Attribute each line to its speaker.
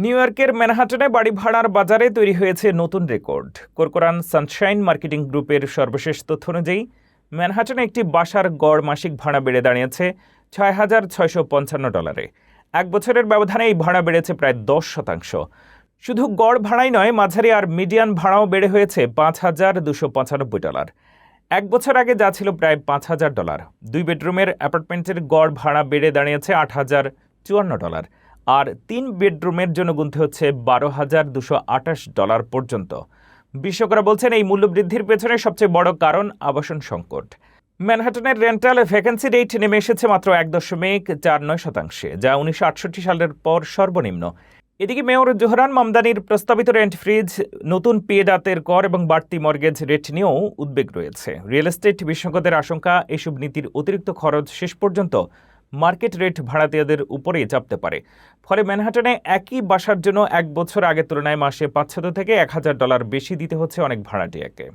Speaker 1: New ইয়র্কের ম্যানহাটনে বাড়ি ভাড়ার বাজারে তৈরি হয়েছে নতুন রেকর্ড। কোরকোরান সানশাইন মার্কেটিং গ্রুপের সর্বশেষ তথ্য অনুযায়ী ম্যানহাটনে একটি বাসার গড় মাসিক ভাড়া বেড়ে দাঁড়িয়েছে $6,655। এক বছরের ব্যবধানে এই ভাড়া বেড়েছে প্রায় 10%। শুধু গড় ভাড়াই নয়, মাঝারি আর মিডিয়ান ভাড়াও বেড়ে হয়েছে $5,295। এক বছর আগে যা ছিল প্রায় $5,000। 2 বেডরুমের অ্যাপার্টমেন্টের গড় ভাড়া বেড়ে দাঁড়িয়েছে $8,054, আর 3 বেডরুমের জন্য গুনতে হচ্ছে $12,228 পর্যন্ত। বিশেষজ্ঞরা বলছেন এই মূল্যবৃদ্ধির পেছনে সবচেয়ে বড় কারণ আবাসন সংকট। ম্যানহাটনের রেন্টাল ভ্যাকেন্সি রেট নেমে এসেছে মাত্র 1.49%, যা 1968 সালের পর সর্বনিম্ন। এদিকে মেয়র জোহরান মামদানির প্রস্তাবিত রেন্ট ফ্রিজ, নতুন পেডাতের কর এবং বাড়তি মর্গেজ রেট নিয়েও উদ্বেগ রয়েছে। রিয়েল এস্টেট বিশেষজ্ঞদের আশঙ্কা, এসব নীতির অতিরিক্ত খরচ শেষ পর্যন্ত মার্কেট রেট ভাড়াটিয়াদের উপরেই চাপতে পারে। ফলে ম্যানহাটনে একই বাসার জন্য এক বছর আগের তুলনায় মাসে $500 থেকে $1,000 বেশি দিতে হচ্ছে অনেক ভাড়াটিয়াকে।